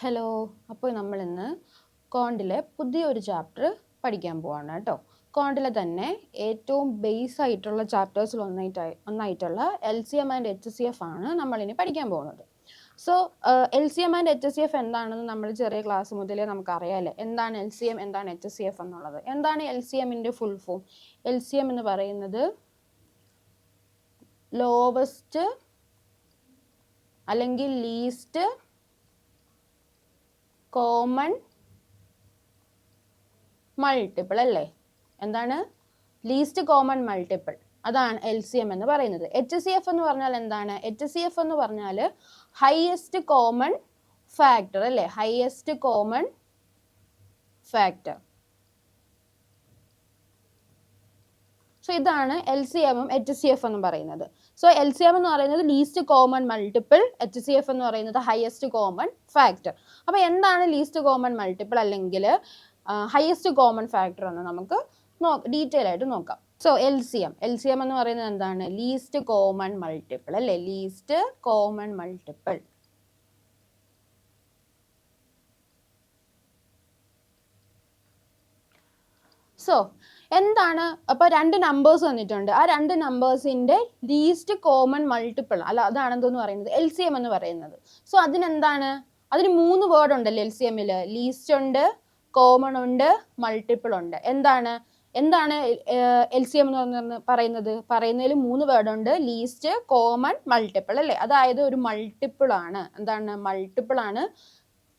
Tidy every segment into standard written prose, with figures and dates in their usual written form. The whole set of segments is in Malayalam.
ഹലോ, അപ്പോൾ നമ്മൾ ഇന്ന് കോണ്ടിലെ പുതിയൊരു ചാപ്റ്റർ പഠിക്കാൻ പോവാണ് കേട്ടോ. കോണ്ടിലെ തന്നെ ഏറ്റവും ബേസ് ആയിട്ടുള്ള ചാപ്റ്റേഴ്സിൽ ഒന്നായിട്ടുള്ള LCM ആൻഡ് HCF ആണ് നമ്മളിനി പഠിക്കാൻ പോകുന്നത്. സോ LCM ആൻഡ് HCF എന്താണെന്ന് നമ്മൾ ചെറിയ ക്ലാസ് മുതലേ നമുക്കറിയാമല്ലേ. എന്താണ് LCM, എന്താണ് HCF എന്നുള്ളത്. എന്താണ് LCMൻ്റെ ഫുൾ ഫോം? LCM എന്ന് പറയുന്നത് ലോവസ്റ്റ് അല്ലെങ്കിൽ ലീസ്റ്റ് കോമൺ മൾട്ടിപ്പിൾ അല്ലേ. എന്താണ്? Least common multiple. അതാണ് LCM എന്ന് പറയുന്നത്. HCF എന്ന് പറഞ്ഞാൽ എന്താണ്? HCF എന്ന് പറഞ്ഞാൽ ഹയസ്റ്റ് കോമൺ ഫാക്ടർ അല്ലേ. Highest common factor. സോ ഇതാണ് LCM ഉം HCF എന്നും പറയുന്നത്. സോ LCM എന്ന് പറയുന്നത് ലീസ്റ്റ് കോമൺ മൾട്ടിപ്പിൾ, HCF എന്ന് പറയുന്നത് ഹയസ്റ്റ് കോമൺ ഫാക്ടർ. അപ്പോൾ എന്താണ് ലീസ്റ്റ് കോമൺ മൾട്ടിപ്പിൾ അല്ലെങ്കിൽ ഹയസ്റ്റ് കോമൺ ഫാക്ടർ എന്ന് നമുക്ക് ഡീറ്റെയിൽ ആയിട്ട് നോക്കാം. സോ LCM എന്ന് പറയുന്നത് എന്താണ്? ലീസ്റ്റ് കോമൺ മൾട്ടിപ്പിൾ അല്ലേ. Least common multiple. സോ എന്താണ്? അപ്പോൾ രണ്ട് നമ്പേഴ്സ് തന്നിട്ടുണ്ട്. ആ രണ്ട് നമ്പേഴ്സിൻ്റെ ലീസ്റ്റ് കോമൺ മൾട്ടിപ്പിൾ അല്ല, അതാണ് എന്തെന്ന് പറയുന്നത് LCM എന്ന് പറയുന്നത്. സോ അതിനെന്താണ്? അതിന് 3 വേർഡ് ഉണ്ടല്ലോ LCMൽ. ലീസ്റ്റ് ഉണ്ട്, കോമൺ ഉണ്ട്, മൾട്ടിപ്പിൾ ഉണ്ട്. എന്താണ് LCM എന്ന് പറയുന്നതിൽ 3 വേർഡ് ഉണ്ട്. ലീസ്റ്റ്, കോമൺ, മൾട്ടിപ്പിൾ അല്ലേ. അതായത് ഒരു മൾട്ടിപ്പിൾ ആണ്. എന്താണ്? മൾട്ടിപ്പിൾ ആണ്,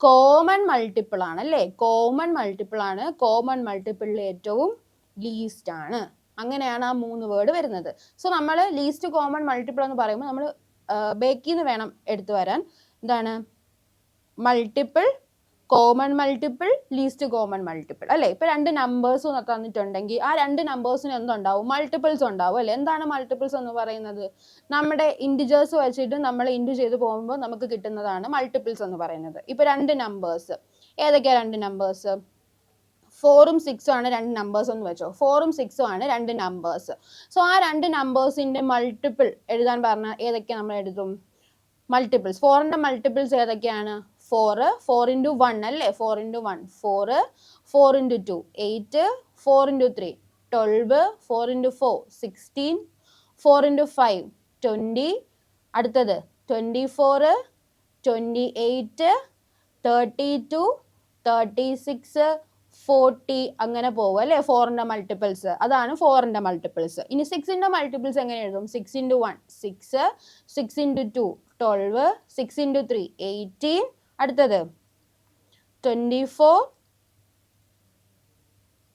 കോമൺ മൾട്ടിപ്പിൾ ആണ് അല്ലേ. കോമൺ മൾട്ടിപ്പിൾ ആണ്, കോമൺ മൾട്ടിപ്പിളിൽ ഏറ്റവും ലീസ്റ്റ് ആണ്. അങ്ങനെയാണ് ആ 3 വേർഡ് വരുന്നത്. സോ നമ്മൾ ലീസ്റ്റ് കോമൺ മൾട്ടിപ്പിൾ എന്ന് പറയുമ്പോൾ നമ്മൾ ബേക്കിൽ നിന്ന് വേണം എടുത്തു വരാൻ. എന്താണ്? Multiple, common multiple, least common multiple അല്ലേ. ഇപ്പൊ രണ്ട് നമ്പേഴ്സ് തന്നിട്ടുണ്ടെങ്കിൽ ആ രണ്ട് നമ്പേഴ്സിന് എന്തുണ്ടാവും? മൾട്ടിപ്പിൾസ് ഉണ്ടാവും അല്ലേ. എന്താണ് മൾട്ടിപ്പിൾസ് എന്ന് പറയുന്നത്? നമ്മുടെ ഇൻഡിജേഴ്സ് വെച്ചിട്ട് നമ്മൾ ഇൻറ്റു ചെയ്ത് പോകുമ്പോൾ നമുക്ക് കിട്ടുന്നതാണ് മൾട്ടിപ്പിൾസ് എന്ന് പറയുന്നത്. ഇപ്പൊ രണ്ട് നമ്പേഴ്സ് ഏതൊക്കെയാ? രണ്ട് നമ്പേഴ്സ് 4 ഉം 6 ആണ് രണ്ട് നമ്പേഴ്സ് എന്ന് വെച്ചോ. 4 ഉം 6 ആണ് രണ്ട് നമ്പേഴ്സ്. സോ ആ രണ്ട് നമ്പേഴ്സിന്റെ മൾട്ടിപ്പിൾ എഴുതാൻ പറഞ്ഞാൽ ഏതൊക്കെ നമ്മൾ എഴുതും? മൾട്ടിപ്പിൾസ്. 4ന്റെ മൾട്ടിപ്പിൾസ് ഏതൊക്കെയാണ്? 4 into 1 അല്ലേ. 4 into 1 4, 4 into 2 8, 4 into 3 12, 4 into 4 16, 4 into 5 20, അടുത്തത് 24, 28, 32, 36, 40 അങ്ങനെ പോകും അല്ലേ. 4ന്റെ മൾട്ടിപ്പിൾസ്. അതാണ് 4ന്റെ മൾട്ടിപ്പിൾസ്. ഇനി 6ന്റെ മൾട്ടിപ്പിൾസ് എങ്ങനെ എഴുതും? 6 into 1 6, 6 into 2 12, 6 into 3 18, അടുത്തത് 24,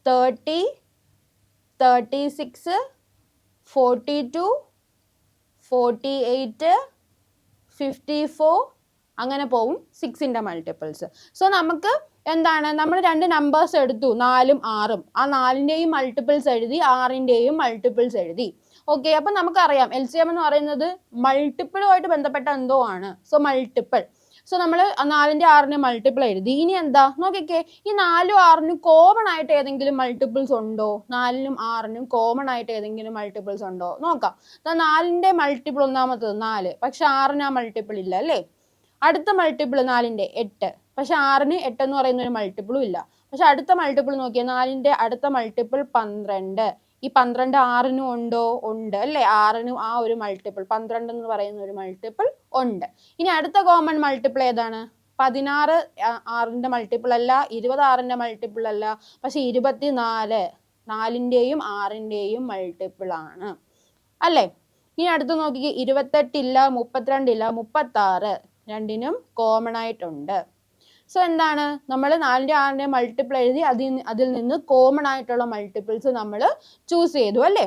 30, 36, 42, 48, 54 അങ്ങനെ പോവും 6ന്റെ മൾട്ടിപ്പിൾസ്. സോ നമുക്ക് എന്താണ്? നമ്മൾ രണ്ട് നമ്പേഴ്സ് എടുത്തു, 4ഉം 6ഉം. ആ 4ന്റെയും മൾട്ടിപ്പിൾസ് എഴുതി, 6ന്റെയും മൾട്ടിപ്പിൾസ് എഴുതി. ഓക്കെ. അപ്പൊ നമുക്കറിയാം LCM എന്ന് പറയുന്നത് മൾട്ടിപ്പിളുമായിട്ട് ബന്ധപ്പെട്ട എന്തോ ആണ്. So multiple. സോ നമ്മൾ 4ന്റെ 6ന്റെ മൾട്ടിപ്പിൾ എഴുതി. ഇനി എന്താ നോക്കിക്കേ, ഈ 4ഉം 6നും കോമൺ ആയിട്ട് ഏതെങ്കിലും മൾട്ടിപ്പിൾസ് ഉണ്ടോ? 4നും 6നും കോമൺ ആയിട്ട് ഏതെങ്കിലും മൾട്ടിപ്പിൾസ് ഉണ്ടോ? നോക്കാം. 4ന്റെ മൾട്ടിപ്പിൾ ഒന്നാമത്തത് 4, പക്ഷെ 6ന് ആ മൾട്ടിപ്പിൾ ഇല്ല അല്ലേ. അടുത്ത മൾട്ടിപ്പിൾ 4ന്റെ 8, പക്ഷെ 6ന് 8 എന്ന് പറയുന്ന ഒരു മൾട്ടിപ്പിളും ഇല്ല. പക്ഷെ അടുത്ത മൾട്ടിപ്പിൾ നോക്കിയാൽ 4ന്റെ അടുത്ത മൾട്ടിപ്പിൾ 12. ഈ 12 6നും ഉണ്ടോ? ഉണ്ട് അല്ലേ. 6നും ആ ഒരു മൾട്ടിപ്പിൾ 12 എന്ന് പറയുന്ന ഒരു മൾട്ടിപ്പിൾ ഉണ്ട്. ഇനി അടുത്ത കോമൺ മൾട്ടിപ്പിൾ ഏതാണ്? 16 6ന്റെ മൾട്ടിപ്പിൾ അല്ല, 20 6ന്റെ മൾട്ടിപ്പിൾ അല്ല, പക്ഷെ 24 4ന്റെയും 6ന്റെയും മൾട്ടിപ്പിൾ ആണ് അല്ലേ. ഇനി അടുത്ത് നോക്കിക്കേ, 28 ഇല്ല, 32 ഇല്ല, 36 രണ്ടിനും കോമൺ ആയിട്ടുണ്ട്. സോ എന്താണ്? നമ്മൾ 4ന്റെ 6ന്റെ മൾട്ടിപ്പിൾ എഴുതി, അതിൽ നിന്ന് കോമൺ ആയിട്ടുള്ള മൾട്ടിപ്പിൾസ് നമ്മൾ ചൂസ് ചെയ്തു അല്ലേ.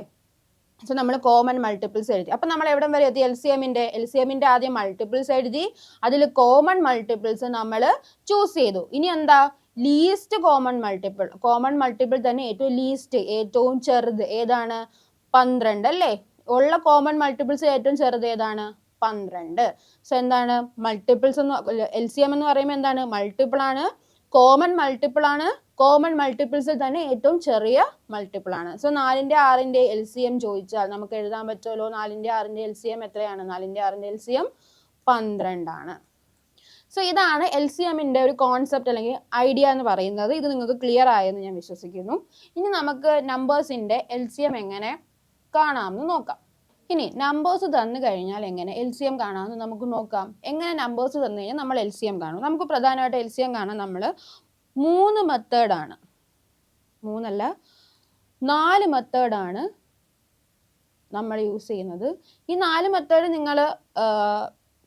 സോ നമ്മൾ കോമൺ മൾട്ടിപ്പിൾസ് എഴുതി. അപ്പം നമ്മൾ എവിടം വരെ എത്തി? LCMന്റെ ആദ്യം മൾട്ടിപ്പിൾസ് എഴുതി, അതിൽ കോമൺ മൾട്ടിപ്പിൾസ് നമ്മൾ ചൂസ് ചെയ്തു. ഇനി എന്താ? Least common multiple. Common multiple തന്നെ ഏറ്റവും ലീസ്റ്റ്, ഏറ്റവും ചെറുത് ഏതാണ്? 12 അല്ലേ. ഉള്ള കോമൺ മൾട്ടിപ്പിൾസ് ഏറ്റവും ചെറുത് ഏതാണ്? 12. സോ എന്താണ്? മൾട്ടിപ്പിൾസ് എന്ന് LCM എന്ന് പറയുമ്പോൾ എന്താണ്? മൾട്ടിപ്പിൾ ആണ്, കോമൺ മൾട്ടിപ്പിൾ ആണ്, കോമൺ മൾട്ടിപ്പിൾസിൽ തന്നെ ഏറ്റവും ചെറിയ മൾട്ടിപ്പിൾ ആണ്. സോ 4ന്റെ 6ന്റെ LCM ചോദിച്ചാൽ നമുക്ക് എഴുതാൻ പറ്റുമല്ലോ. 4ന്റെ 6ന്റെ LCM എത്രയാണ്? 4ന്റെ 6ന്റെ LCM 12 ആണ്. സോ ഇതാണ് LCMന്റെ ഒരു കോൺസെപ്റ്റ് അല്ലെങ്കിൽ ഐഡിയ എന്ന് പറയുന്നത്. ഇത് നിങ്ങൾക്ക് ക്ലിയർ ആയെന്ന് ഞാൻ വിശ്വസിക്കുന്നു. ഇനി നമുക്ക് നമ്പേഴ്സിന്റെ LCM എങ്ങനെ കാണാമെന്ന് നോക്കാം. ഇനി നമ്പേഴ്സ് തന്നു കഴിഞ്ഞാൽ എങ്ങനെ LCM കാണാമെന്ന് നമുക്ക് നോക്കാം. എങ്ങനെ നമ്പേഴ്സ് തന്നു കഴിഞ്ഞാൽ നമ്മൾ LCM കാണും. നമുക്ക് പ്രധാനമായിട്ട് LCM കാണാൻ നമ്മൾ 3 മെത്തേഡാണ്, 3 അല്ല 4 മെത്തേഡാണ് നമ്മൾ യൂസ് ചെയ്യുന്നത്. ഈ 4 മെത്തേഡ് നിങ്ങൾ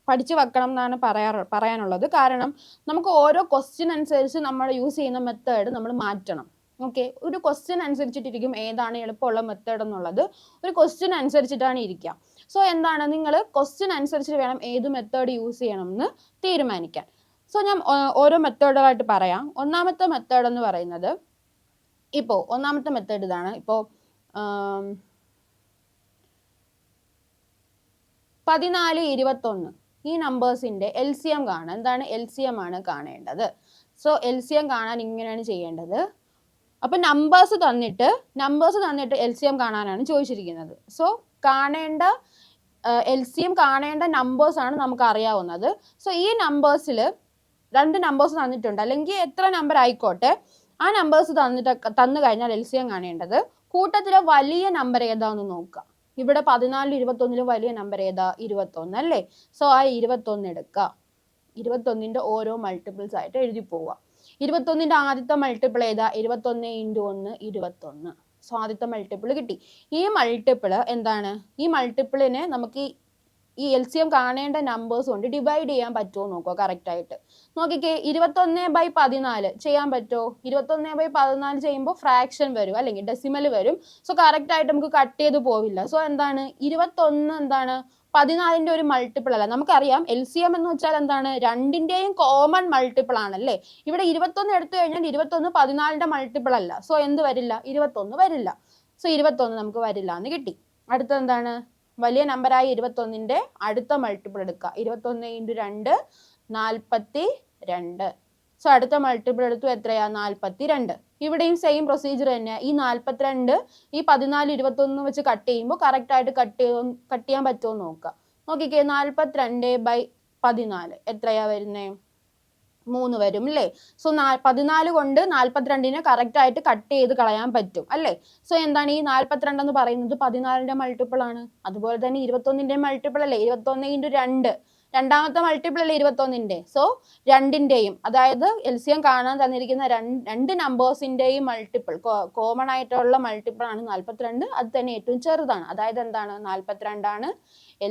പഠിച്ചു വെക്കണം എന്നാണ് പറയാനുള്ളത്. കാരണം നമുക്ക് ഓരോ ക്വസ്റ്റ്യൻ അനുസരിച്ച് നമ്മൾ യൂസ് ചെയ്യുന്ന മെത്തേഡ് നമ്മൾ മാറ്റണം. ഓക്കെ, ഒരു ക്വസ്റ്റ്യൻ അനുസരിച്ചിട്ടിരിക്കും ഏതാണ് എളുപ്പമുള്ള മെത്തേഡ് എന്നുള്ളത്. ഒരു ക്വസ്റ്റ്യൻ അനുസരിച്ചിട്ടാണ് ഇരിക്കുക. സോ എന്താണ്, നിങ്ങൾ ക്വസ്റ്റ്യൻ അനുസരിച്ച് വേണം ഏത് മെത്തേഡ് യൂസ് ചെയ്യണം എന്ന് തീരുമാനിക്കാൻ. സോ ഞാൻ ഓരോ മെത്തേഡുകളായിട്ട് പറയാം. ഒന്നാമത്തെ മെത്തേഡ് എന്ന് പറയുന്നത്, ഇപ്പോൾ ഒന്നാമത്തെ മെത്തേഡ് ഇതാണ്. ഇപ്പോൾ 14, 21 ഈ നമ്പേഴ്സിന്റെ LCM കാണാൻ എന്താണ് LCM ആണ് കാണേണ്ടത്. സോ LCM കാണാൻ ഇങ്ങനെയാണ് ചെയ്യേണ്ടത്. അപ്പൊ നമ്പേഴ്സ് തന്നിട്ട് LCM കാണാനാണ് ചോദിച്ചിരിക്കുന്നത്. സോ കാണേണ്ട LCM കാണേണ്ട നമ്പേഴ്സ് ആണ് നമുക്ക് അറിയാവുന്നത്. സോ ഈ നമ്പേഴ്സിൽ 2 നമ്പേഴ്സ് തന്നിട്ടുണ്ട്, അല്ലെങ്കിൽ എത്ര നമ്പർ ആയിക്കോട്ടെ, ആ നമ്പേഴ്സ് തന്നു കഴിഞ്ഞാൽ LCM കാണേണ്ടത് കൂട്ടത്തിലെ വലിയ നമ്പർ ഏതാന്ന് നോക്കുക. ഇവിടെ 14, 21 വലിയ നമ്പർ ഏതാ? 21 അല്ലേ? സോ ആ 21 എടുക്കുക. 21ന്റെ ഓരോ മൾട്ടിപ്പിൾസ് ആയിട്ട് എഴുതി പോവുക. 21ന്റെ ആദ്യത്തെ മൾട്ടിപ്പിൾ ഏതാ? 21 × 1 21. സോ ആദ്യത്തെ മൾട്ടിപ്പിൾ കിട്ടി. ഈ മൾട്ടിപ്പിൾ എന്താണ്? ഈ മൾട്ടിപ്പിളിനെ നമുക്ക് ഈ LCM കാണേണ്ട നമ്പേഴ്സ് കൊണ്ട് ഡിവൈഡ് ചെയ്യാൻ പറ്റുമോ നോക്കുക കറക്റ്റ് ആയിട്ട്. നോക്കിക്കേ, 21/14 ചെയ്യാൻ പറ്റുമോ? 21/14 ചെയ്യുമ്പോൾ ഫ്രാക്ഷൻ വരും, അല്ലെങ്കിൽ ഡെസിമൽ വരും. സോ കറക്റ്റ് ആയിട്ട് നമുക്ക് കട്ട് ചെയ്ത് പോവില്ല. സോ എന്താണ്, 21 എന്താണ് 14ന്റെ ഒരു മൾട്ടിപ്പിൾ അല്ല. നമുക്കറിയാം LCM എന്ന് വെച്ചാൽ എന്താണ്, രണ്ടിന്റെയും കോമൺ മൾട്ടിപ്പിൾ ആണല്ലേ. ഇവിടെ 21 എടുത്തു കഴിഞ്ഞാൽ 21 14ന്റെ മൾട്ടിപ്പിൾ അല്ല. സോ എന്ത് വരില്ല? 21 വരില്ല. സോ 21 നമുക്ക് വരില്ല എന്ന് കിട്ടി. അടുത്ത എന്താണ്, വലിയ നമ്പറായ 21ന്റെ അടുത്ത മൾട്ടിപ്പിൾ എടുക്കുക. 21 × 2 42. സോ അടുത്ത മൾട്ടിപ്പിൾ എടുത്തു, എത്രയാ? 42. ഇവിടെയും സെയിം പ്രൊസീജിയർ തന്നെ. ഈ 42 ഈ 14, 21 വെച്ച് കട്ട് ചെയ്യുമ്പോൾ കറക്റ്റ് ആയിട്ട് കട്ട് ചെയ്യാൻ പറ്റുമോ നോക്കുക. നോക്കിക്കേ, 42/14 എത്രയാ വരുന്നേ? 3 വരും അല്ലേ. സോ 14 കൊണ്ട് 42നെ കറക്റ്റ് ആയിട്ട് കട്ട് ചെയ്ത് കളയാൻ പറ്റും അല്ലേ. സോ എന്താണ്, ഈ 42 എന്ന് പറയുന്നത് 14ന്റെ മൾട്ടിപ്പിൾ ആണ്. അതുപോലെ തന്നെ 21ന്റെ മൾട്ടിപ്പിൾ അല്ലേ. 21 × 2 രണ്ടാമത്തെ മൾട്ടിപ്പിൾ അല്ലേ 21ന്റെ. സോ രണ്ടിന്റെയും, അതായത് LCM കാണാൻ തന്നിരിക്കുന്ന രണ്ട് നമ്പേഴ്സിന്റെയും മൾട്ടിപ്പിൾ, കോമൺ ആയിട്ടുള്ള മൾട്ടിപ്പിൾ ആണ് 42. അത് തന്നെ ഏറ്റവും ചെറുതാണ്. അതായത് എന്താണ്, 42 ആണ്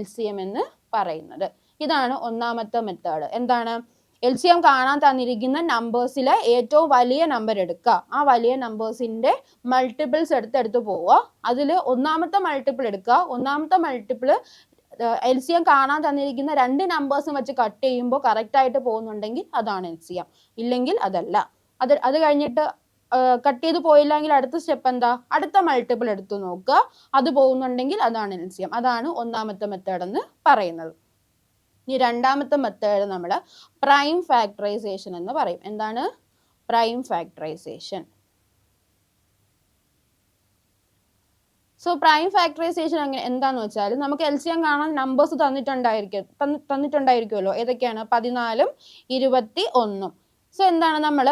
LCM എന്ന് പറയുന്നത്. ഇതാണ് ഒന്നാമത്തെ മെത്തേഡ്. എന്താണ്, LCM കാണാൻ തന്നിരിക്കുന്ന നമ്പേഴ്സിലെ ഏറ്റവും വലിയ നമ്പർ എടുക്കുക. ആ വലിയ നമ്പേഴ്സിന്റെ മൾട്ടിപ്പിൾസ് എടുത്തെടുത്ത് പോവുക. അതിൽ ഒന്നാമത്തെ മൾട്ടിപ്പിൾ എടുക്കുക. ഒന്നാമത്തെ മൾട്ടിപ്പിൾ LCM കാണാൻ തന്നിരിക്കുന്ന 2 നമ്പേഴ്സും വെച്ച് കട്ട് ചെയ്യുമ്പോൾ കറക്റ്റ് ആയിട്ട് പോകുന്നുണ്ടെങ്കിൽ അതാണ് LCM. ഇല്ലെങ്കിൽ അതല്ല. അത് കഴിഞ്ഞിട്ട് കട്ട് ചെയ്ത് പോയില്ലെങ്കിൽ അടുത്ത സ്റ്റെപ്പ് എന്താ, അടുത്ത മൾട്ടിപ്പിൾ എടുത്തു നോക്കുക. അത് പോകുന്നുണ്ടെങ്കിൽ അതാണ് LCM. അതാണ് ഒന്നാമത്തെ മെത്തേഡ് എന്ന് പറയുന്നത്. ഇനി രണ്ടാമത്തെ മെത്തേഡ് നമ്മൾ പ്രൈം ഫാക്ടറൈസേഷൻ എന്ന് പറയും. എന്താണ് prime factorisation? So prime factorisation എന്താന്ന് വെച്ചാൽ, നമുക്ക് LCM കാണാൻ നമ്പേഴ്സ് തന്നിട്ടുണ്ടായിരിക്കുമല്ലോ. ഏതൊക്കെയാണ്? 14ഉം 21ഉം. സോ എന്താണ്, നമ്മൾ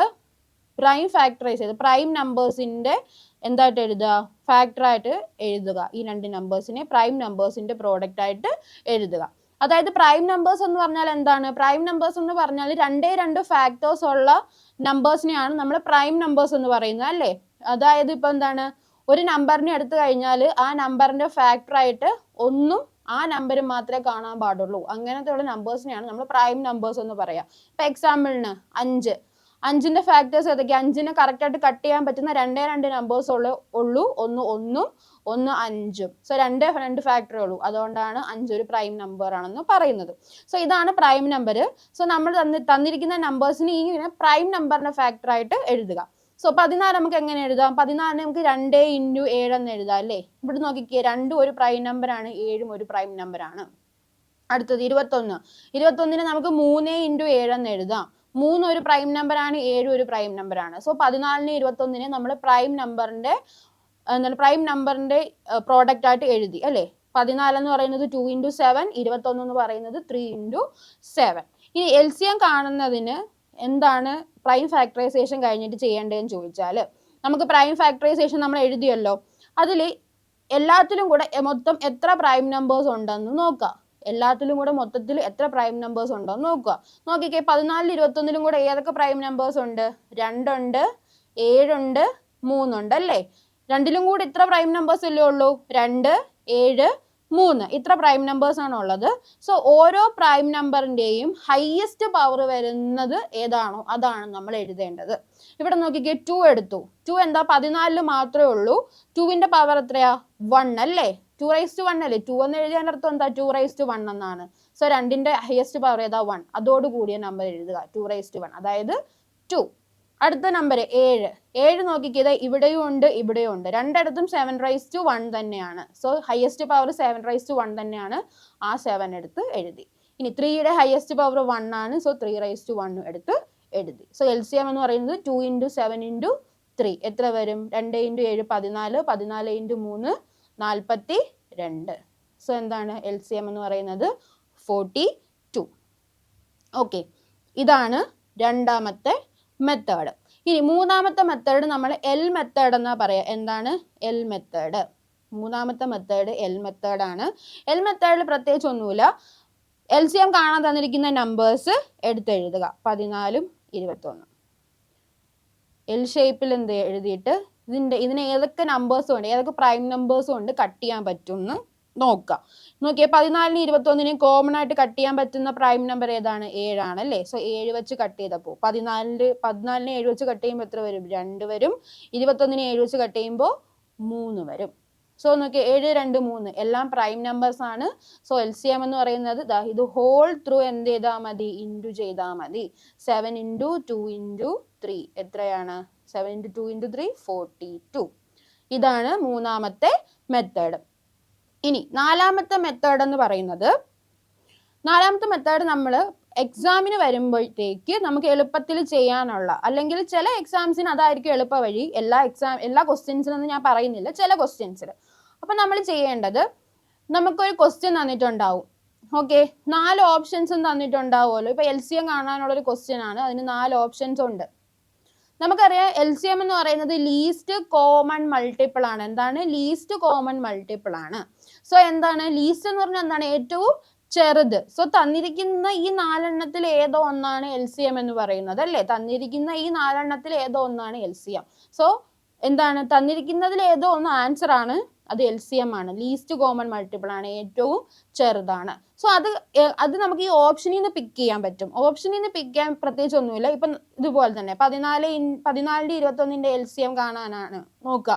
പ്രൈം ഫാക്ടറൈസ് ചെയ്ത് പ്രൈം നമ്പേഴ്സിന്റെ എന്തായിട്ട് എഴുതുക? ഫാക്ടറായിട്ട് എഴുതുക. ഈ 2 നമ്പേഴ്സിനെ പ്രൈം നമ്പേഴ്സിന്റെ പ്രോഡക്റ്റ് ആയിട്ട് എഴുതുക. അതായത് പ്രൈം നമ്പേഴ്സ് എന്ന് പറഞ്ഞാൽ എന്താണ്? പ്രൈം നമ്പേഴ്സ് എന്ന് പറഞ്ഞാൽ 2 ഫാക്ടേഴ്സ് ഉള്ള നമ്പേഴ്സിനെയാണ് നമ്മൾ പ്രൈം നമ്പേഴ്സ് എന്ന് പറയുന്നത് അല്ലേ. അതായത് ഇപ്പൊ എന്താണ്, ഒരു നമ്പറിനെ എടുത്തു കഴിഞ്ഞാൽ ആ നമ്പറിന്റെ ഫാക്ടറായിട്ട് 1ഉം ആ നമ്പർ മാത്രമേ കാണാൻ പാടുള്ളൂ. അങ്ങനത്തെ ഉള്ള നമ്പേഴ്സിനെയാണ് നമ്മൾ പ്രൈം നമ്പേഴ്സ് എന്ന് പറയാം. ഇപ്പൊ എക്സാമ്പിളിന് 5ന്റെ ഫാക്ടേഴ്സ് ഏതൊക്കെയാ? 5നെ കറക്റ്റ് ആയിട്ട് കട്ട് ചെയ്യാൻ പറ്റുന്ന 2 നമ്പേഴ്സ് ഉള്ളൂ. ഒന്ന് 1ഉം ഒന്ന് 5ഉം. സോ 2 ഫാക്ടറേ ഉള്ളൂ. അതുകൊണ്ടാണ് 5 ഒരു പ്രൈം നമ്പർ ആണെന്ന് പറയുന്നത്. സോ ഇതാണ് പ്രൈം നമ്പർ. സോ നമ്മൾ തന്നിരിക്കുന്ന നമ്പേഴ്സിന് ഇങ്ങനെ പ്രൈം നമ്പറിന്റെ ഫാക്ടർ ആയിട്ട് എഴുതുക. സോ 14 നമുക്ക് എങ്ങനെ എഴുതാം? 14 നമുക്ക് 2 × 7 എന്ന് എഴുതാം അല്ലേ. ഇവിടെ നോക്കിക്കേ, 2 ഒരു പ്രൈം നമ്പർ ആണ്, 7ഉം ഒരു പ്രൈം നമ്പർ ആണ്. അടുത്തത് 21നെ നമുക്ക് 3 × 7 എന്ന് എഴുതാം. 3 ഒരു പ്രൈം നമ്പർ ആണ്, 7 ഒരു പ്രൈം നമ്പർ ആണ്. സോ 14നെ 21നെ നമ്മൾ പ്രൈം നമ്പറിന്റെ പ്രോഡക്റ്റ് ആയിട്ട് എഴുതി അല്ലേ. 14 എന്ന് പറയുന്നത് 2 × 7, 21 എന്ന് പറയുന്നത് 3 × 7. ഇനി LCM കാണുന്നതിന് എന്താണ് പ്രൈം ഫാക്ടറൈസേഷൻ കഴിഞ്ഞിട്ട് ചെയ്യേണ്ടതെന്ന് ചോദിച്ചാൽ നമുക്ക് പ്രൈം ഫാക്ടറൈസേഷൻ നമ്മൾ എഴുതിയല്ലോ, അതിൽ എല്ലാത്തിലും കൂടെ മൊത്തം എത്ര പ്രൈം നമ്പേഴ്സ് ഉണ്ടെന്ന് നോക്കുക. എല്ലാത്തിലും കൂടെ മൊത്തത്തിൽ എത്ര പ്രൈം നമ്പേഴ്സ് ഉണ്ടോന്ന് നോക്കുക. നോക്കിക്കേ, 14 21 കൂടെ ഏതൊക്കെ പ്രൈം നമ്പേഴ്സ് ഉണ്ട്? 2 ഉണ്ട്, 7 ഉണ്ട്, 3 ഉണ്ട് അല്ലേ? രണ്ടിലും കൂടെ ഇത്ര പ്രൈം നമ്പേഴ്സ് അല്ലേ ഉള്ളൂ? 2 7 3 ഇത്ര പ്രൈം നമ്പേഴ്സ് ആണ് ഉള്ളത്. സോ ഓരോ പ്രൈം നമ്പറിന്റെയും ഹയസ്റ്റ് പവർ വരുന്നത് ഏതാണോ അതാണ് നമ്മൾ എഴുതേണ്ടത്. ഇവിടെ നോക്കിക്കേ, 2 എടുത്തു. 2 എന്താ? 14 മാത്രമേ ഉള്ളൂ. 2ന്റെ പവർ എത്രയാ? 1 അല്ലേ? 2⁻1 അല്ലേ? 2 എന്ന് എഴുതിയാൽ അർത്ഥം എന്താ? 2⁻1 എന്നാണ്. സോ രണ്ടിന്റെ ഹയസ്റ്റ് പവർ ഏതാ? 1. അതോട് കൂടിയ നമ്പർ എഴുതുക, 2⁻1, അതായത് 2. അടുത്ത നമ്പർ 7. 7 നോക്കിക്കേ, ഇവിടെയും ഉണ്ട് ഇവിടെയും ഉണ്ട്. രണ്ടിടത്തും 7⁻1 തന്നെയാണ്. സോ ഹയസ്റ്റ് പവർ 7⁻1 തന്നെയാണ്. ആ 7 എടുത്ത് എഴുതി. ഇനി 3യുടെ ഹയസ്റ്റ് പവർ 1 ആണ്. സോ 3⁻1 എടുത്ത് എഴുതി. സോ LCM എന്ന് പറയുന്നത് 2 × 7 × 3 എത്ര വരും? 2 × 7 14, 14 × 3 42. സോ എന്താണ് LCM എന്ന് പറയുന്നത്? 42. ഓക്കെ, ഇതാണ് രണ്ടാമത്തെ മെത്തേഡ്. ഇനി മൂന്നാമത്തെ മെത്തേഡ് നമ്മൾ L മെത്തേഡ് എന്നാ പറയാ. എന്താണ് L മെത്തേഡ്? മൂന്നാമത്തെ മെത്തേഡ് L മെത്തേഡാണ്. L മെത്തേഡിൽ പ്രത്യേകിച്ച് ഒന്നുമില്ല. LCM കാണാൻ തന്നിരിക്കുന്ന നമ്പേഴ്സ് എടുത്തെഴുതുക, 14 21. L ഷേപ്പിൽ എന്ത് എഴുതിയിട്ട് ഇതിന് ഏതൊക്കെ നമ്പേഴ്സും ഉണ്ട്, ഏതൊക്കെ പ്രൈം നമ്പേഴ്സും ഉണ്ട് കട്ട് ചെയ്യാൻ പറ്റും എന്ന് നോക്കാം. നോക്കിയേ, 14 21 കോമൺ ആയിട്ട് കട്ട് ചെയ്യാൻ പറ്റുന്ന പ്രൈം നമ്പർ ഏതാണ്? 7 ആണ് അല്ലേ? സോ 7 വെച്ച് കട്ട് ചെയ്തപ്പോൾ 14 7 വെച്ച് കട്ട് ചെയ്യുമ്പോൾ എത്ര വരും? 2 വരും. 21 7 വെച്ച് കട്ട് ചെയ്യുമ്പോൾ 3 വരും. സോ നോക്കിയേ, 7 2 3 എല്ലാം പ്രൈം നമ്പേഴ്സ് ആണ്. സോ LCM എന്ന് പറയുന്നത് ഇത് ഹോൾ ത്രൂ എന്ത് ചെയ്താൽ മതി? ഇൻറ്റു ചെയ്താൽ മതി. 7 × 2 × 3 എത്രയാണ്? 7 × 2 × 3 42. ഇതാണ് മൂന്നാമത്തെ മെത്തേഡ്. ഇനി നാലാമത്തെ മെത്തേഡ് എന്ന് പറയുന്നത്, നാലാമത്തെ മെത്തേഡ് നമ്മൾ എക്സാമിന് വരുമ്പോഴത്തേക്ക് നമുക്ക് എളുപ്പത്തിൽ ചെയ്യാനുള്ള, അല്ലെങ്കിൽ ചില എക്സാംസിന് അതായിരിക്കും എളുപ്പ വഴി. എല്ലാ ക്വസ്റ്റ്യൻസിനൊന്നും ഞാൻ പറയുന്നില്ല, ചില ക്വസ്റ്റ്യൻസിൽ. അപ്പം നമ്മൾ ചെയ്യേണ്ടത്, നമുക്കൊരു ക്വസ്റ്റ്യൻ തന്നിട്ടുണ്ടാവും. ഓക്കെ, 4 ഓപ്ഷൻസും തന്നിട്ടുണ്ടാവുമല്ലോ. ഇപ്പൊ LCM കാണാനുള്ളൊരു ക്വസ്റ്റ്യൻ ആണ്, അതിന് 4 ഓപ്ഷൻസ് ഉണ്ട്. നമുക്കറിയാം LCM എന്ന് പറയുന്നത് ലീസ്റ്റ് കോമൺ മൾട്ടിപ്പിൾ ആണ്. എന്താണ്? ലീസ്റ്റ് കോമൺ മൾട്ടിപ്പിൾ ആണ്. സോ എന്താണ് ലീസ്റ്റ് എന്ന് പറഞ്ഞാൽ? എന്താണ്? ഏറ്റവും ചെറുത്. സോ തന്നിരിക്കുന്ന ഈ 4 എണ്ണത്തിൽ ഏതോ ഒന്നാണ് LCM എന്ന് പറയുന്നത് അല്ലേ? തന്നിരിക്കുന്ന ഈ 4 എണ്ണത്തിൽ ഏതോ ഒന്നാണ് LCM. സോ എന്താണ്? തന്നിരിക്കുന്നതിൽ ഏതോ ഒന്ന് ആൻസർ ആണ്, അത് LCM ആണ്. ലീസ്റ്റ് കോമൺ മൾട്ടിപ്പിൾ ആണ്, ഏറ്റവും ചെറുതാണ്. സോ അത് നമുക്ക് ഈ ഓപ്ഷനിൽ നിന്ന് പിക്ക് ചെയ്യാൻ പറ്റും. ഓപ്ഷനിൽ നിന്ന് പിക്ക് ചെയ്യാൻ പ്രത്യേകിച്ച് ഒന്നുമില്ല. ഇപ്പം ഇതുപോലെ തന്നെ 14 21 LCM കാണാനാണ് നോക്കുക.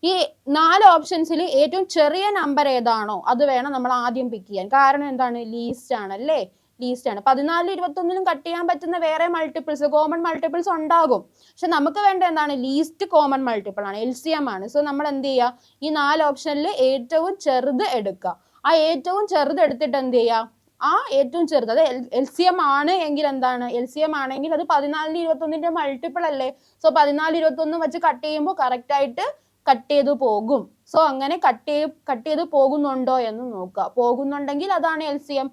ഈ 4 ഓപ്ഷൻസിൽ ഏറ്റവും ചെറിയ നമ്പർ ഏതാണോ അത് വേണം നമ്മൾ ആദ്യം പിക്ക് ചെയ്യാൻ. കാരണം എന്താണ്? ലീസ്റ്റ് ആണ് അല്ലേ? ലീസ്റ്റ് ആണ്. 14 21 കട്ട് ചെയ്യാൻ പറ്റുന്ന വേറെ മൾട്ടിപ്പിൾസ്, കോമൺ മൾട്ടിപ്പിൾസ് ഉണ്ടാകും. പക്ഷെ നമുക്ക് വേണ്ട എന്താണ്? ലീസ്റ്റ് കോമൺ മൾട്ടിപ്പിൾ ആണ്, LCM ആണ്. സോ നമ്മൾ എന്ത് ചെയ്യുക? ഈ 4 ഓപ്ഷനിൽ ഏറ്റവും ചെറുത് എടുക്കുക. ആ ഏറ്റവും ചെറുത് എടുത്തിട്ട് എന്ത് ചെയ്യുക? ആ ഏറ്റവും ചെറുത്, അത് LCM ആണ് എങ്കിൽ എന്താണ്? LCM ആണെങ്കിൽ അത് 14 21 മൾട്ടിപ്പിൾ അല്ലേ? സോ 14 21 വെച്ച് കട്ട് ചെയ്യുമ്പോൾ കറക്റ്റ് ആയിട്ട് കട്ട് ചെയ്ത് പോകും. സോ അങ്ങനെ കട്ട് ചെയ്ത് പോകുന്നുണ്ടോ എന്ന് നോക്കുക. പോകുന്നുണ്ടെങ്കിൽ അതാണ് LCM.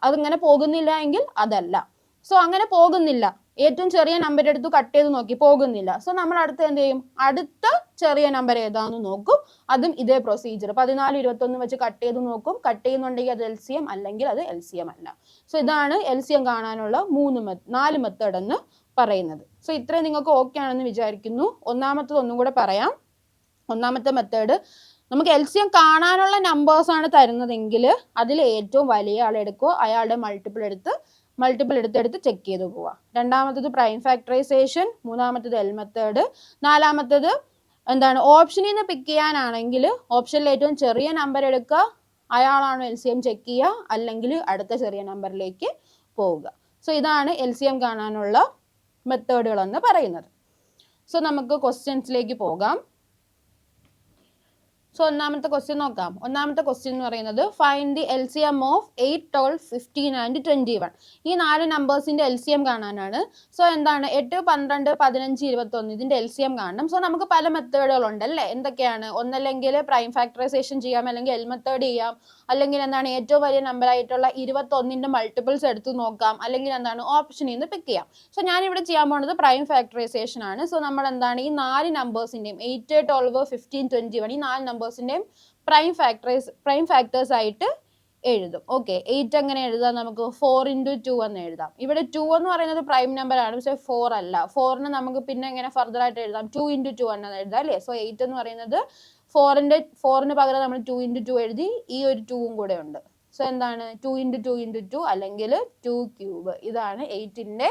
അതിങ്ങനെ പോകുന്നില്ല എങ്കിൽ അതല്ല. സോ അങ്ങനെ പോകുന്നില്ല, ഏറ്റവും ചെറിയ നമ്പർ എടുത്ത് കട്ട് ചെയ്ത് നോക്കി, പോകുന്നില്ല. സോ നമ്മൾ അടുത്ത് എന്ത് ചെയ്യും? അടുത്ത ചെറിയ നമ്പർ ഏതാന്ന് നോക്കും. അതും ഇതേ പ്രൊസീജിയർ, 14 21 വെച്ച് കട്ട് ചെയ്ത് നോക്കും. കട്ട് ചെയ്യുന്നുണ്ടെങ്കിൽ അത് LCM, അല്ലെങ്കിൽ അത് LCM അല്ല. സോ ഇതാണ് LCM കാണാനുള്ള 4 മെത്തേഡ് എന്ന് പറയുന്നത്. സോ ഇത്രയും നിങ്ങൾക്ക് ഓക്കെ ആണെന്ന് വിചാരിക്കുന്നു. ഒന്നാമത്തത് ഒന്നും കൂടെ പറയാം. ഒന്നാമത്തെ മെത്തേഡ്, നമുക്ക് LCM കാണാനുള്ള നമ്പേഴ്സ് ആണ് തരുന്നതെങ്കിൽ അതിൽ ഏറ്റവും വലിയ ആൾ എടുക്കുക, അയാളുടെ മൾട്ടിപ്പിൾ എടുത്ത് ചെക്ക് ചെയ്ത് പോവുക. രണ്ടാമത്തത് പ്രൈം ഫാക്ടറൈസേഷൻ, മൂന്നാമത്തത് L മെത്തേഡ്, നാലാമത്തത് എന്താണ്? ഓപ്ഷനിൽ നിന്ന് പിക്ക് ചെയ്യാനാണെങ്കിൽ ഓപ്ഷനിൽ ഏറ്റവും ചെറിയ നമ്പർ എടുക്കുക, അയാളാണോ LCM ചെക്ക് ചെയ്യുക, അല്ലെങ്കിൽ അടുത്ത ചെറിയ നമ്പറിലേക്ക് പോവുക. സോ ഇതാണ് LCM കാണാനുള്ള മെത്തേഡുകൾ എന്ന് പറയുന്നത്. സോ നമുക്ക് ക്വസ്റ്റ്യൻസിലേക്ക് പോകാം. സോ ഒന്നാമത്തെ ക്വസ്റ്റ്യൻ നോക്കാം. ഒന്നാമത്തെ ക്വസ്റ്റ്യൻ എന്ന് പറയുന്നത്, find the LCM of 8 12 15 and 21. ഈ 4 നമ്പേഴ്സിന്റെ LCM കാണാനാണ്. സോ എന്താണ്? 8 12 15 21 ഇതിന്റെ LCM കാണണം. സോ നമുക്ക് പല മെത്തേഡുകളുണ്ട് അല്ലേ? എന്തൊക്കെയാണ്? ഒന്നല്ലെങ്കിൽ പ്രൈം ഫാക്ടറൈസേഷൻ ചെയ്യാം, അല്ലെങ്കിൽ L മെത്തേഡ് ചെയ്യാം, അല്ലെങ്കിൽ എന്താണ് ഏറ്റവും വലിയ നമ്പർ ആയിട്ടുള്ള 21ന്റെ മൾട്ടിപ്പിൾസ് എടുത്ത് നോക്കാം, അല്ലെങ്കിൽ എന്താണ് ഓപ്ഷനിൽ നിന്ന് പിക്ക് ചെയ്യാം. സോ ഞാനിവിടെ ചെയ്യാൻ പോകുന്നത് പ്രൈം ഫാക്ടറൈസേഷൻ ആണ്. സോ നമ്മൾ എന്താണ് ഈ 4 നമ്പേഴ്സിന്റെയും 8, 12, 15, 21 ഈ 4 നമ്പേഴ്സിന്റെയും പ്രൈം ഫാക്ടേഴ്സ് ആയിട്ട് എഴുതും. ഓക്കെ, 8 എങ്ങനെ എഴുതാം? നമുക്ക് 4 into 2 എന്ന് എഴുതാം. ഇവിടെ 2 എന്ന് പറയുന്നത് പ്രൈം നമ്പർ ആണ്, പക്ഷെ 4 അല്ല. 4നെ നമുക്ക് പിന്നെ എങ്ങനെ ഫർദർ ആയിട്ട് എഴുതാം? 2 into 2 എന്ന് എഴുതാം അല്ലേ? സോ 8 എന്ന് പറയുന്നത് 4ന് പകരം നമ്മൾ 2 into 2 എഴുതി, ഈ ഒരു 2ഉം കൂടെ ഉണ്ട്. സോ എന്താണ് 2 into 2 into 2 അല്ലെങ്കിൽ 2 ക്യൂബ്. ഇതാണ് 8ന്റെ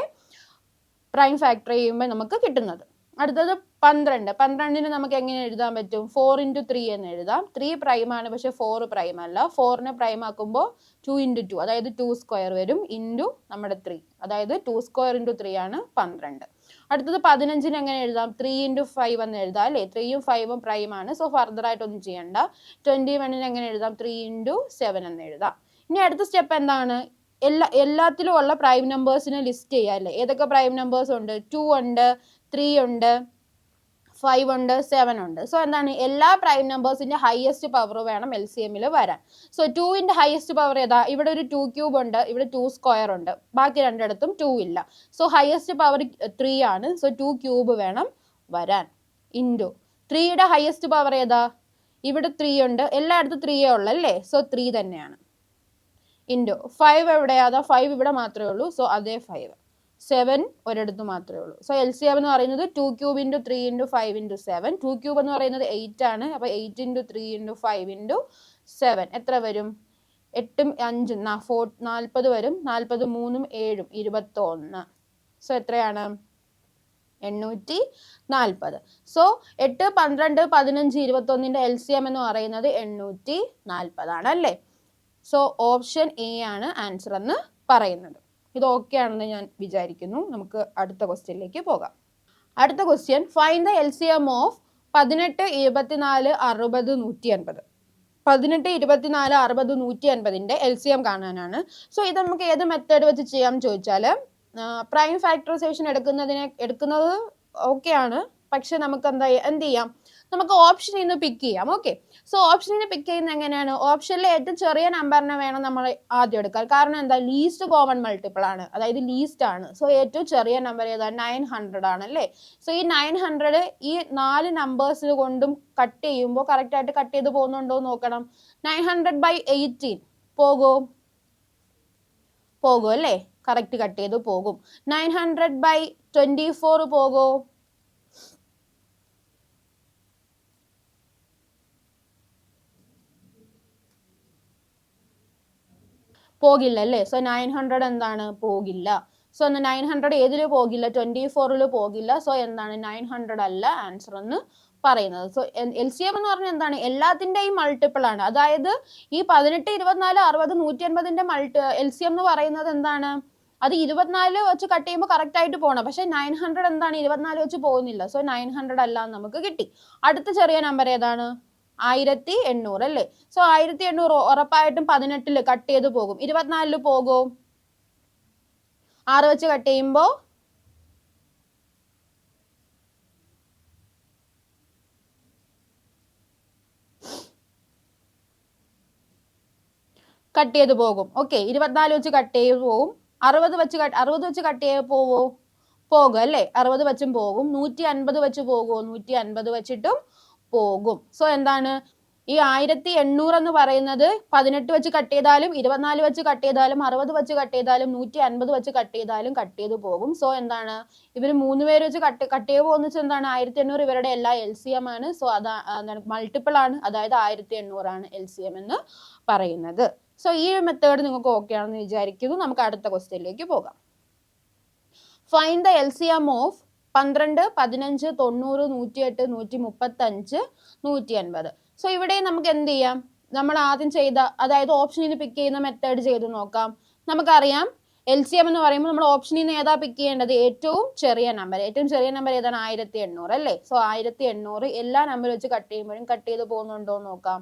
പ്രൈം ഫാക്ടർ ചെയ്യുമ്പോൾ നമുക്ക് കിട്ടുന്നത്. അടുത്തത് 12. 12ന് നമുക്ക് എങ്ങനെ എഴുതാൻ പറ്റും? 4 into 3 എന്ന് എഴുതാം. 3 പ്രൈം ആണ്, പക്ഷെ 4 പ്രൈം അല്ല. 4നെ പ്രൈം ആക്കുമ്പോൾ 2 into 2, അതായത് 2 സ്ക്വയർ വരും, ഇൻറ്റു നമ്മുടെ 3, അതായത് 2 സ്ക്വയർ into 3 ആണ് 12. അടുത്തത് 15ന് എങ്ങനെ എഴുതാം? 3 into 5 എന്ന് എഴുതാം അല്ലേ? 3ഉം 5ഉം പ്രൈം ആണ്, സോ ഫർദർ ആയിട്ടൊന്നും ചെയ്യണ്ട. 21ന് എങ്ങനെ എഴുതാം? 3 into 7 എന്ന് എഴുതാം. ഇനി അടുത്ത സ്റ്റെപ്പ് എന്താണ്? എല്ലാത്തിലും ഉള്ള പ്രൈം നമ്പേഴ്സിനെ ലിസ്റ്റ് ചെയ്യുക അല്ലേ? ഏതൊക്കെ പ്രൈം നമ്പേഴ്സ് ഉണ്ട്? 2 ഉണ്ട്, 3 ഉണ്ട്, 5 ഉണ്ട്, 7 ഉണ്ട്. സോ എന്താണ് എല്ലാ പ്രൈം നമ്പേഴ്സിന്റെ ഹയസ്റ്റ് പവർ വേണം LCMൽ വരാൻ. സോ 2ന്റെ ഹയസ്റ്റ് പവർ ഏതാ? ഇവിടെ ഒരു 2 ക്യൂബ് ഉണ്ട്, ഇവിടെ 2 സ്ക്വയർ ഉണ്ട്, ബാക്കി രണ്ടിടത്തും 2 ഇല്ല. സോ ഹയസ്റ്റ് പവർ 3 ആണ്. സോ 2 ക്യൂബ് വേണം വരാൻ, ഇൻറ്റു 3യുടെ ഹയസ്റ്റ് പവർ ഏതാ? ഇവിടെ 3 ഉണ്ട്, എല്ലായിടത്തും 3 ഉള്ളു അല്ലേ? സോ 3 തന്നെയാണ്, ഇൻറ്റു 5 എവിടെയാ? 5 ഇവിടെ മാത്രമേ ഉള്ളൂ, സോ അതേ 5. 7 ഒരിടത്ത് മാത്രമേ ഉള്ളൂ. സോ LCM എന്ന് പറയുന്നത് 2 cube into 3 into 5 into 7. 2 cube എന്ന് പറയുന്നത് 8 ആണ്. അപ്പൊ 8 into 3 into 5 into 7 എത്ര വരും? 8ഉം 5ഉം 40 വരും. 40 3ഉം 7ഉം 21. സോ എത്രയാണ്? 840. സോ 8, 12, 15, 21ന്റെ LCM എന്ന് പറയുന്നത് 840 ആണ് അല്ലേ? സോ ഓപ്ഷൻ എ ആണ് ആൻസർ എന്ന് പറയുന്നത്. ഇത് ഓക്കെ ആണെന്ന് ഞാൻ വിചാരിക്കുന്നു. നമുക്ക് അടുത്ത ക്വസ്റ്റ്യനിലേക്ക് പോകാം. അടുത്ത question, find the LCM of 18, 24, 60, 180. 18, 24, 60, 180ന്റെ LCM കാണാനാണ്. സോ ഇത് നമുക്ക് ഏത് മെത്തേഡ് വെച്ച് ചെയ്യാം ചോദിച്ചാൽ, പ്രൈം ഫാക്ടറൈസേഷൻ എടുക്കുന്നത് ഓക്കെ ആണ്, പക്ഷെ നമുക്ക് എന്ത് ചെയ്യാം? നമുക്ക് ഓപ്ഷനിൽ നിന്ന് പിക്ക് ചെയ്യാം. ഓക്കെ, സോ ഓപ്ഷനിൽ നിന്ന് പിക്ക് ചെയ്യുന്നത് എങ്ങനെയാണ്? ഓപ്ഷനിലെ ഏറ്റവും ചെറിയ നമ്പറിനെ വേണം നമ്മൾ ആദ്യം എടുക്കാൻ. കാരണം എന്താ? ലീസ്റ്റ് കോമൺ മൾട്ടിപ്പിൾ ആണ്, അതായത് ലീസ്റ്റ് ആണ്. സോ ഏറ്റവും ചെറിയ നമ്പർ ഏതാ? 900 ആണ് അല്ലേ? സോ ഈ 900 ഈ 4 നമ്പേഴ്സ് കൊണ്ടും കട്ട് ചെയ്യുമ്പോൾ കറക്റ്റ് ആയിട്ട് കട്ട് ചെയ്ത് പോകുന്നുണ്ടോ എന്ന് നോക്കണം. 900/18 പോകും അല്ലേ? കറക്റ്റ് കട്ട് ചെയ്ത് പോകും. 900/24 പോകും. പോകില്ല അല്ലേ? സോ 900 എന്താണ്? പോകില്ല. സോ 900 ഏതിൽ പോകില്ല? 24ൽ പോകില്ല. സോ എന്താണ്? 900 അല്ല ആൻസർ എന്ന് പറയുന്നത്. സോ LCM എന്ന് പറഞ്ഞാൽ എന്താണ്? എല്ലാത്തിന്റെയും മൾട്ടിപ്പിൾ ആണ്. അതായത് ഈ 18, 24, 60, 180ന്റെ LCM എന്ന് പറയുന്നത് എന്താണ്? അത് 24 വെച്ച് കട്ട് ചെയ്യുമ്പോൾ കറക്റ്റ് ആയിട്ട് പോകണം. പക്ഷെ 900 എന്താണ്? 24 വെച്ച് പോകുന്നില്ല. സോ 900 അല്ല എന്ന് നമുക്ക് കിട്ടി. അടുത്ത ചെറിയ നമ്പർ ഏതാണ്? 1800 അല്ലേ? സോ 1800 ഉറപ്പായിട്ടും 18ൽ കട്ട് ചെയ്ത് പോകും. 24ൽ പോകും. 6 വെച്ച് കട്ട് ചെയ്യുമ്പോൾ കട്ട് ചെയ്ത് പോകും. ഓക്കെ, 24 വെച്ച് കട്ട് ചെയ്ത് പോകും. 60 വെച്ച് കട്ട് ചെയ്ത് പോകും അല്ലേ? 60 വെച്ചും പോകും. 150 വെച്ച് പോകുമോ? 150 വെച്ചിട്ടും പോകും. സോ എന്താണ്? ഈ 1800 എന്ന് പറയുന്നത് 18 വെച്ച് കട്ട് ചെയ്താലും 24 വെച്ച് കട്ട് ചെയ്താലും 60 വെച്ച് കട്ട് ചെയ്താലും 150 വെച്ച് കട്ട് ചെയ്താലും കട്ട് ചെയ്ത് പോകും. സോ എന്താണ്? ഇവർ 3 പേര് വെച്ച് കട്ട് ചെയ്ത് പോകുന്ന വെച്ചാൽ എന്താണ്? 1800 ഇവരുടെ എല്ലാ LCM ആണ്. സോ അതാണ് മൾട്ടിപ്പിൾ ആണ്, അതായത് 1800 ആണ് LCM എന്ന് പറയുന്നത്. സോ ഈ ഒരു മെത്തേഡ് നിങ്ങൾക്ക് ഓക്കെ ആണെന്ന് വിചാരിക്കുന്നു. നമുക്ക് അടുത്ത ക്വസ്റ്റ്യനിലേക്ക് പോകാം. Find the LCM of 12, 15, 90, 108, 135, 180. So ഇവിടെ നമുക്ക് എന്ത് ചെയ്യാം? നമ്മൾ ആദ്യം ചെയ്ത, അതായത് ഓപ്ഷനിൽ നിന്ന് പിക്ക് ചെയ്യുന്ന മെത്തേഡ് ചെയ്ത് നോക്കാം. നമുക്കറിയാം LCM എന്ന് പറയുമ്പോൾ നമ്മൾ ഓപ്ഷനിൽ നിന്ന് ഏതാ പിക്ക് ചെയ്യേണ്ടത്? ഏറ്റവും ചെറിയ നമ്പർ ഏതാണ്? 1800 അല്ലേ? സോ 1800 എല്ലാ നമ്പർ വെച്ച് കട്ട് ചെയ്യുമ്പോഴും കട്ട് ചെയ്ത് പോകുന്നുണ്ടോ എന്ന് നോക്കാം.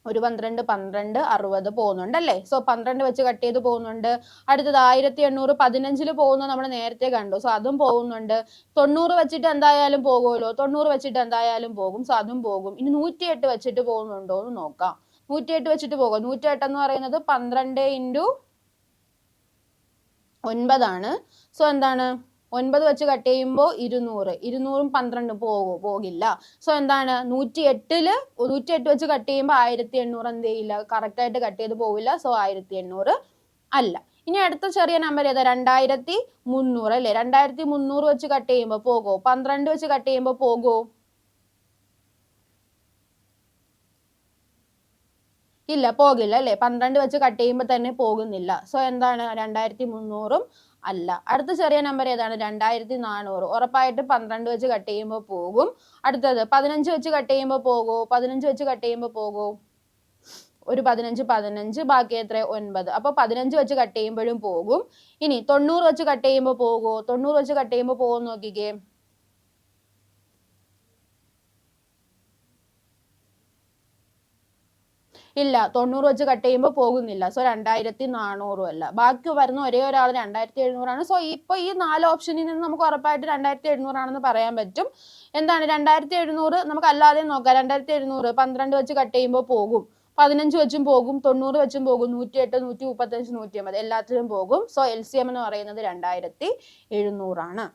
ഒരു 12, 12, 60 പോകുന്നുണ്ട് അല്ലേ? സോ 12 വെച്ച് കട്ട് ചെയ്ത് പോകുന്നുണ്ട്. അടുത്തത് 1800 15ൽ പോകുന്നത് നമ്മൾ നേരത്തെ കണ്ടു. സോ അതും പോകുന്നുണ്ട്. 90 വെച്ചിട്ട് എന്തായാലും പോകുമല്ലോ. 90 വെച്ചിട്ട് എന്തായാലും പോകും. സോ അതും പോകും. ഇനി 108 വെച്ചിട്ട് പോകുന്നുണ്ടോ എന്ന് നോക്കാം. 108 വെച്ചിട്ട് പോകും. 108 എന്ന് പറയുന്നത് 12 × 9 ആണ്. സോ എന്താണ് 9 വെച്ച് കട്ട് ചെയ്യുമ്പോൾ 200. 200ഉം 12 പോകില്ല. സോ എന്താണ് 108 വെച്ച് കട്ട് ചെയ്യുമ്പോൾ 1800 എന്ത് ചെയ്യില്ല, കറക്റ്റ് ആയിട്ട് കട്ട് ചെയ്ത് പോവില്ല. സോ 1800 അല്ല. ഇനി അടുത്ത ചെറിയ നമ്പർ ഏതാ, 2300 അല്ലേ. 2300 വെച്ച് കട്ട് ചെയ്യുമ്പോൾ പോകോ, 12 വെച്ച് കട്ട് ചെയ്യുമ്പോൾ പോകോ, ഇല്ല, പോകില്ല അല്ലേ. 12 വെച്ച് കട്ട് ചെയ്യുമ്പോൾ തന്നെ പോകുന്നില്ല. സോ എന്താണ് 2300ഉം അല്ല. അടുത്ത ചെറിയ നമ്പർ ഏതാണ്, 2400. ഉറപ്പായിട്ട് 12 വെച്ച് കട്ട് ചെയ്യുമ്പോൾ പോകും. അടുത്തത് 15 വെച്ച് കട്ട് ചെയ്യുമ്പോൾ പോകോ, 15 വെച്ച് കട്ട് ചെയ്യുമ്പോൾ പോകോ, ഒരു 15 ബാക്കി എത്ര, 9. അപ്പൊ 15 വെച്ച് കട്ട് ചെയ്യുമ്പോഴും പോകും. ഇനി 90 വെച്ച് കട്ട് ചെയ്യുമ്പോൾ പോകോ, 90 വെച്ച് കട്ട് ചെയ്യുമ്പോൾ പോകും നോക്കിക്കേ, ഇല്ല, 90 വെച്ച് കട്ട് ചെയ്യുമ്പോൾ പോകുന്നില്ല. സോ 2400 അല്ല. ബാക്കി വരുന്ന ഒരേ ഒരാൾ 2700 ആണ്. സോ ഇപ്പൊ ഈ 4 ഓപ്ഷനിൽ നിന്ന് നമുക്ക് ഉറപ്പായിട്ട് 2700 ആണെന്ന് പറയാൻ പറ്റും. എന്താണ് 2700 നമുക്ക് അല്ലാതെ നോക്കാം. 2700 12 വെച്ച് കട്ട് ചെയ്യുമ്പോൾ പോകും, 15 വെച്ചും പോകും, 90 വെച്ചും പോകും, 108, 135, 150 എല്ലാത്തിലും പോകും. സോ LCM എന്ന് പറയുന്നത് 2700 ആണ്.